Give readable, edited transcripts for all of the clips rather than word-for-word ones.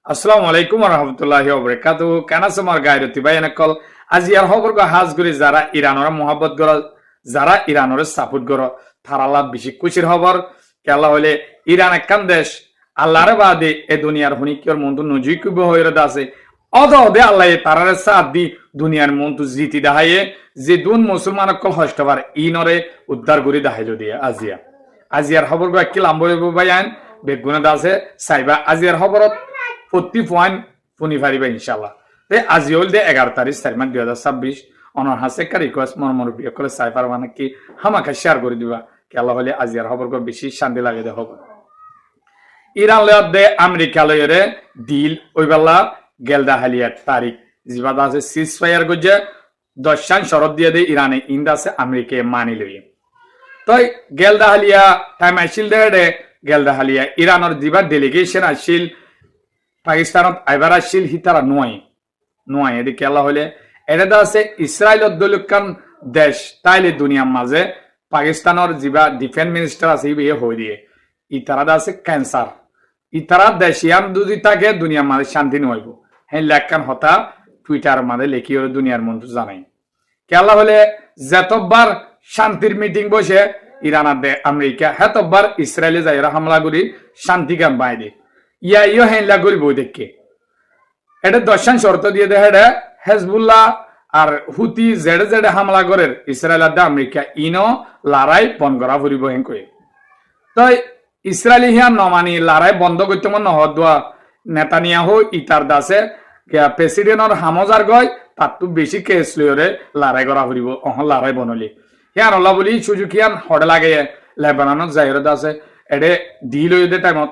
আসসালামু আলাইকুম রহমতুল্লাহি ওবরাকাতু কেন তোমার গায়রতি ভাই এনেকল আজি আর খবর হাজ করি যারা ইরানের মহাব্বত গর যারা ইরানের সাপোর্ট গর থারালা বেশি খুশির খবর কেলা হলে ইরান একখান দেশ আল্লাহরে বাদে এ দুনিয়ার হুনিকিয়র মন্তু নজুই কুব হইরদ আছে অদ অদে আল্লাহ তারারে সাথ দি দুনিয়ার মন্তু জিতি দেখাইয়ে যে দুন মুসলমান অকল হষ্টবার ইনরে উদ্ধার করি দেখাইল দিয়ে আজিয়ার খবর গো একটি লাম্ব ভাই আইন বেগুনে আছে সাইবা আজিয়ার খবরত 40 পয়েন্ট শুনি পারিবা ইনশাল্লাহ তে আজি হল দে 11 তারিখ 4 মাস 2026 অনর হাসে একটা রিকোয়েস্ট মরমরবি করে সাইফার মানে কি হামাকা শেয়ার করে দিবা কেলা হলে আজিয়ার খবর গো বেশি শান্তি লাগে দে খবর ইরান লয় দে আমেরিকা লয়রে ডিল ওইবেলা গেলদা হালিয়ার তারিখ জিবাদ আছে সিজ ফায়ার গজে 10 শরত দিয়ে দে ইরানে ইন্দাসে আমেরিকা মানি লই তই গেলদা হালিয়া টাইম আসিল দে গেলদা হালিয়া ইরানের জিবা ডেলিগেশন আসিল পাকিস্তানত আইবার আসিল হিতারা নোয়াই এদিকে আল্লাহ হলে এটা আছে ইসরায়েল দলুকান দেশ তাইলে দুনিয়ার মাঝে পাকিস্তানের যিবা ডিফেন্স মিনিস্টার আছে ইয়ে হয়ে দিয়ে ইতারা আছে ক্যান্সার ইতারা দেশিয়ান যদি থাকে দুনিয়ার মাঝে শান্তি নইব হ্যাঁ লেখান হতা টুইটার মাঝে লেখি ওর দুনিয়ার মন্ত্র জানাই কেলা হলে যতবার শান্তির মিটিং বসে ইরান দে আমেরিকা হেতবার ইসরায়েলে যাইরা হামলা করি শান্তি গান বাই দিয়ে ইয়া ইয় হেলা করিব দেখে এটা 10 শর্ত দিয়ে দে হেডে হেজবুল্লাহ আর হুতি জেডে জেডে হামলা করে ইসরায়েল আর আমেরিকা ইনো লড়াই বন্ধ করা ফুরিব হেন কই তো ইসরায়েলি হিয়া নমানি লড়াই বন্ধ করতে মন নহদুয়া নেতানিয়াহু ইতার দাসে প্রেসিডেন্টর হামজার গয় তার তো বেশি কেস লইরে লড়াই করা ফুরিব অহন লড়াই বনলি হিয়ান আল্লাহ বলি সুযোগ হিয়ান হড়ে লাগে লেবাননত জাহির দাসে এডে ডিল হইতে টাইমত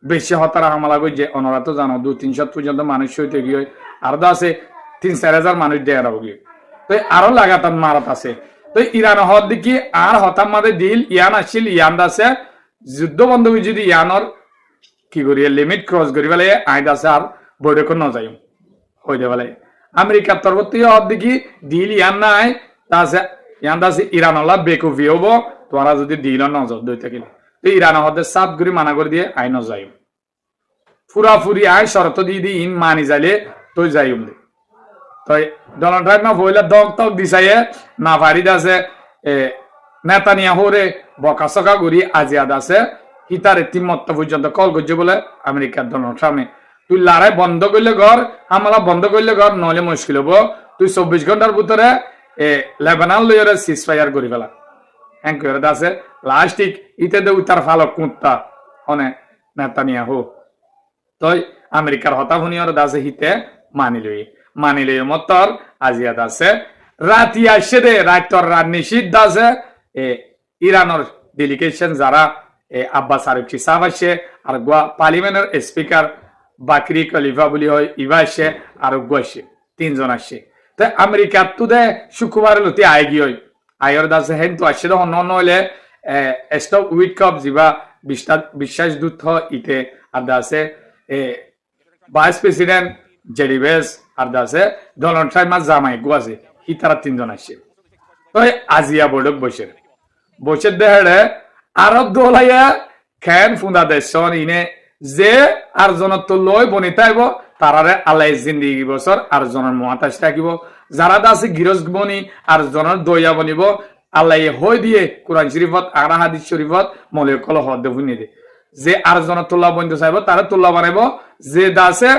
বেশি হতারা হামলা করছে ওনারা তো জানো 200-300 পর্যন্ত মানুষ হইতে গিয়ে আর তো আছে 3-4 হাজার মানুষ দেয়ার গিয়ে তো আরো লাগাতার মারাত আছে তো ইরান হওয়ার দিকে আর হতার মাঝে দিল ইয়ান আসছিল ইয়ান আছে যুদ্ধ বন্ধ হয়ে যদি ইয়ানর কি করি লিমিট ক্রস করি বলে আইন আছে আর বৈঠক ন যাই হইতে বলে আমেরিকার তরফ থেকে হওয়ার দিকে দিল ইয়ান নাই তা আছে ইয়ান আছে ইরান হলা বেকুফি হবো তোমরা যদি দিল নজর দইতে গেলে ইরান হতে সাত গুড়ি মানা করে দিয়ে আইন যাই ফুরাফুরি আই শরত দিয়ে দি ইন মানি যাইলে তুই যাই দে তো ডোনাল্ড ট্রাম্প না বইলা দক তক দিছাইয়ে না ফারিদ আছে নেতানিয়াহুরে বকাসকা গুড়ি আজিয়াদ আছে হিতারে তিমত্ত পর্যন্ত কল করছে বলে আমেরিকার ডোনাল্ড ট্রাম্পে তুই লড়াই বন্ধ করলে ঘর হামলা বন্ধ করলে ঘর নহলে মুশকিল হবো তুই 24 ঘন্টার ভিতরে লেবানন লইরে সিজ ফায়ার করি ফেলা হ্যাঁ করে আছে লাস্টিক ইতে দে উতার ফালক কুত্তা অনে নেতানিয়াহু তই আমেরিকার হতা শুনিয়র দাসে হিতে মানি লই মতর আজিয়াত আছে রাতি আসে দে রাতর রাত নিষিদ্ধ আছে ইরানের ডেলিগেশন যারা আব্বাস আরকচি সাহেব আসে আর গোয়া পার্লিমেন্টের স্পিকার বাকরি খলিফা বলি হয় ইবা আসে আর আসে 3 জন আসে তো আমেরিকার তো দে শুক্রবার লতি আয় গিয়ে আয়র দাসে হেন তো আসে অন্য হলে স্টক উইথ কাপ যিবা বিশ্বাস দূত ইতে আর দাসে ভাইস প্রেসিডেন্ট জেডি ভেন্স আর দাসে ডোনাল্ড ট্রাম্প জামাই গুয়াছে হি তারা 3 জন আসছে তো আজিয়া বৈঠক বসে দেহে আরব দোলাইয়া খেন ফুন্দা দেশন ইনে যে আর জনত তো লই বনিতাইব তারারে আল্লাহ জিন্দিগি বছর আর জনের মহাতাস থাকিব যারা দাসে গিরজ বনি আর জনের দইয়া বনিব আল্লাহ হই দিয়ে কোরআন শরীফত আর হাদিস শরীফত মলে কল হদ বুনি দে যে আর জনের তোল্লা বন্ধু চাইব তারা তোল্লা বানাইব যে দাসে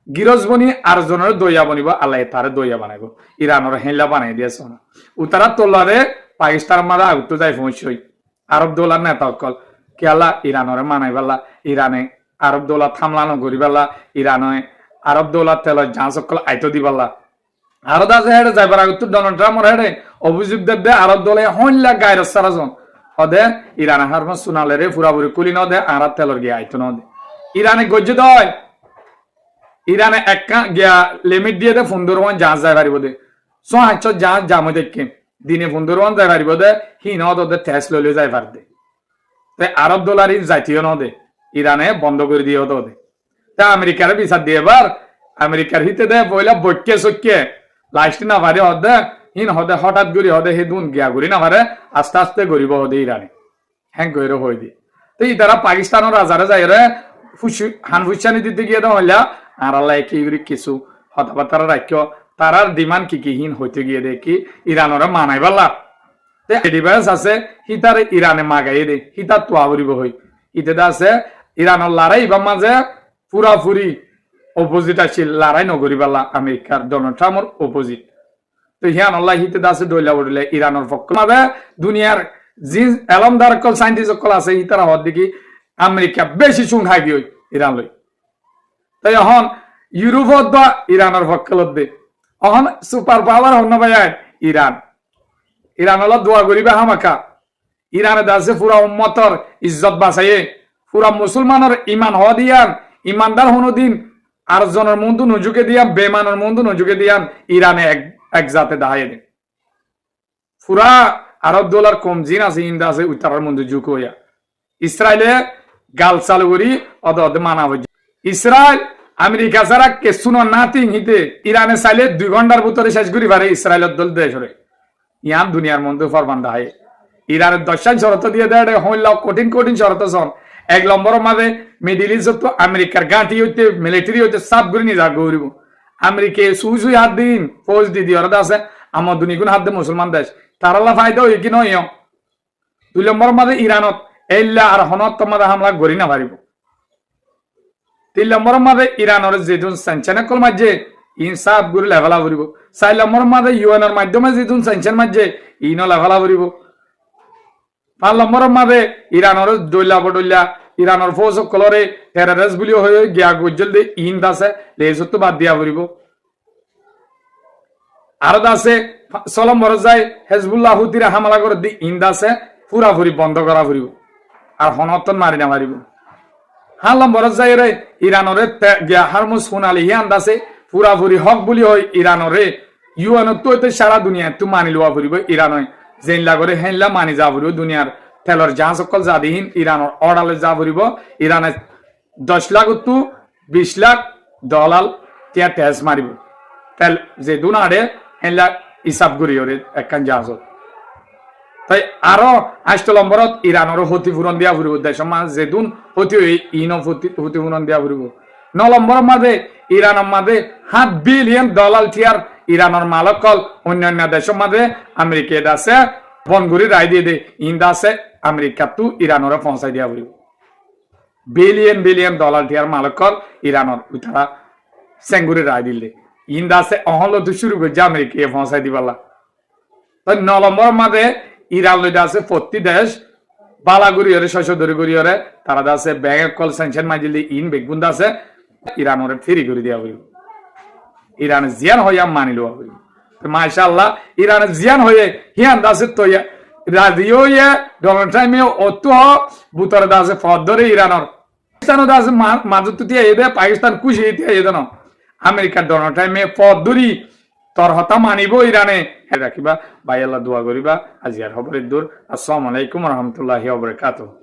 গিরজ বনি আর জনের দইয়া বনিব আল্লাহ তারে দইয়া বানাইব ইরানের হেলা বানাই দিয়েছ না উতারা তোল্লারে পাকিস্তান মারা আগুত যাই পৌঁছই আরব দৌলার নেতা অকল কেলা ইরানরে মানাই পেলা ইরানে আরব দৌলা থামলানো করি পেলা ইরানে আরব দৌলার তেল জাহাজ অকল আইতো দি পেলা আরো দাসে হেডে যাইবার আগুত ডোনাল্ড ট্রাম্পর হেডে অভিযোগ দে আরব দলে হইলা গায়র সারাজন হদে ইরানে হারমা সুনালে রে পুরাপুরি কুলি নদে আর তেলর গিয়া আইতো নদে ইরানে গজ্জে দয় ইরানে একা গিয়া লিমিট দিয়ে দে 15 জাহাজ যাই পারিব দে সো হাচ্ছ জাহাজ জামে দেখে দিনে 15 যাই পারিব দে হি নদে তেস লইলে যাই পার দে তে আরব ডলারি যাইতিও নদে ইরানে বন্ধ করে দিয়ে হতো দে তা আমেরিকার বিচার দিয়ে এবার আমেরিকার হিতে দে পয়লা বক্কে সক্কে লাস্ট না পারে হদে হিন হদে হঠাৎ করি হদে হে দুন গিয়া করি না পারে আস্তে আস্তে গরিব হদে ইরানে হ্যাঁ গইরো হই দি তো ই তারা পাকিস্তানের রাজারে যাই রে হান ফুসানি দিতে গিয়ে তো হইলা আর আল্লাহ কি কিছু হতাবাতারা রাখ্য তারার ডিমান্ড কি হীন হইতে গিয়ে দেখি ইরানরা মানাই পারলা ডিভাইস আছে হিতার ইরানে মাগাই দে হিতার তোয়া করিব হই ইতে আছে ইরানের লড়াই বা মাঝে পুরাপুরি অপোজিট আছিল লড়াই নগরি পারলা আমেরিকার ডোনাল্ড ট্রাম্পর অপোজিট তো হিয়ান আল্লাহ হিতে আছে দইলা বড়লে ইরানের পক্ষ মাঝে দুনিয়ার জি এলমদার কল সাইন্টিস্ট কল আছে হিতারা হওয়ার দেখি আমেরিকা বেশি চুন খাই গিয়ে ইরান লই তাই এখন ইউরোপত বা ইরানের পক্ষ লদ্দে এখন সুপার পাওয়ার হন ভাই ইরান ইরান হল দোয়া করিবে হামাকা ইরানে দাসে পুরা উম্মতর ইজ্জত বাঁচাইয়ে পুরা মুসলমানের ইমান হওয়া দিয়ান ইমানদার হনো দিন আর জনের মন্দু নজুকে দিয়ান বেমানের মন্দু নজুকে দিয়ান ইরানে এক জাতে দাহাই দে পুরা আরব ডলার কম জিন আছে ইন্দা আছে উত্তরার মন্দু যুগ হইয়া ইসরায়েলে গাল চালু করি অদ মানা হয়ে ইসরায়েল আমেরিকা ছাড়া কেসুন নাথিং হিতে ইরানে চাইলে 2 ঘন্টার ভিতরে শেষ করি পারে ইসরায়েলের দল দেশরে ইয়ান দুনিয়ার মধ্যে ফরমান দাহাই ইরানের 10 শরত দিয়ে দেয় হইল কঠিন শরত সন 1 নম্বরের মাঝে মিডিল ইস্ট তো আমেরিকার গাঁটি হইতে মিলিটারি হইতে সাব করে নিয়ে যা গৌরব আমেরিকা সুই হাত দিন ফৌজ দিদি ওরা আছে আমার দুনিগুণ হাত দে মুসলমান দেশ তারাল্লা ফায়দা হই কি নয় 2 নম্বরের মাঝে ইরানত এল্লা আর হনত তোমাদের হামলা করি না পারিব 3 নম্বরের মাঝে ইরানের যেদিন সাংশনের কল মাঝে ইনসাফ গুরু লেভেলা করিব 4 নম্বরের মাঝে ইউএনের মাধ্যমে যেদিন সাংশন মাঝে ইনো লেভেলা করিব 5 নম্বরের মাঝে ইরানের দইলা বডইলা ইরানের ফৌজ কলরে টেররিস্ট বুলি হয়ে গিয়া গজল দে ইন দাসে লেজত বাদ দিয়া করিব আর দাসে 6 নম্বর যায় হিজবুল্লাহ হুতিরা হামলা করে দি ইন দাসে পুরাপুরি বন্ধ করা করিব আর হনতন মারি না মারিব 7 নম্বর যায় রে ইরানরে গিয়া হারমুজ হুনালি হিয়ান দাসে পুরাপুরি হক বুলি হয় ইরানরে ইউএন তো সারা দুনিয়া তো মানি লওয়া করিব ইরান জেনলা করে হেনলা মানি যা করিব দুনিয়ার তেলর জাহাজ সকল জাদিহীন ইরানের অর্ডালে যা করিব ইরানে 10 লাখ তো 20 লাখ ডলার টিয়া ট্যাক্স মারিব তেল যে দুনারে হেনলা হিসাব করি ওরে একখান জাহাজ তাই আরো 8 নম্বরত ইরানের ক্ষতিপূরণ দিয়া ফুরিব দেশ মাঝে যেদুন ক্ষতি ইনো ক্ষতিপূরণ দিয়া ফুরিব 9 নম্বরের মাঝে ইরানের মাঝে $5 বিলিয়ন টিয়ার ইরানের মালকল অন্যান্য দেশের মাঝে আমেরিকা আছে বনগুড়ি রায় দিয়ে দে ইন্দা আছে আমেরিকা তো ইরানের পৌঁছাই দিয়া ফুরিব বিলিয়ন টিয়ার মালকল ইরানের তারা সেঙ্গুরি রায় দিলে ইন্দা আছে অহল তো শুরু করে আমেরিকা পৌঁছাই দিবালা তাই 9 নম্বরের মাঝে ইরান লইতে আছে প্রতি দেশ বালাগুড়ি হরে শশদরি করি হরে তারা আছে ব্যাংক কল স্যাংশন মাইজিলি ইন বেগুন্দা আছে ইরান ওরে ফ্রি করে দেওয়া হইব ইরান জিয়ান হইয়া মানি লওয়া হইব মাশাআল্লাহ ইরান জিয়ান হয়ে হিয়ান দাসে তো রাজিও ইয়ে ডোনাল্ড ট্রাম্প অত বুতর দাসে ফদরে ইরানর পাকিস্তান দাসে মাজুতুতি এদে পাকিস্তান খুশি হইতে এদন আমেরিকা ডোনাল্ড ট্রাম্প ফদরি তোর হতা মানিব ইরানে রাখিবা ভাই আল্লাহ দোয়া করিবা আজি আর খবরের দূর আসসালামু আলাইকুম ওয়া রাহমাতুল্লাহি ওয়া বারাকাতুহু।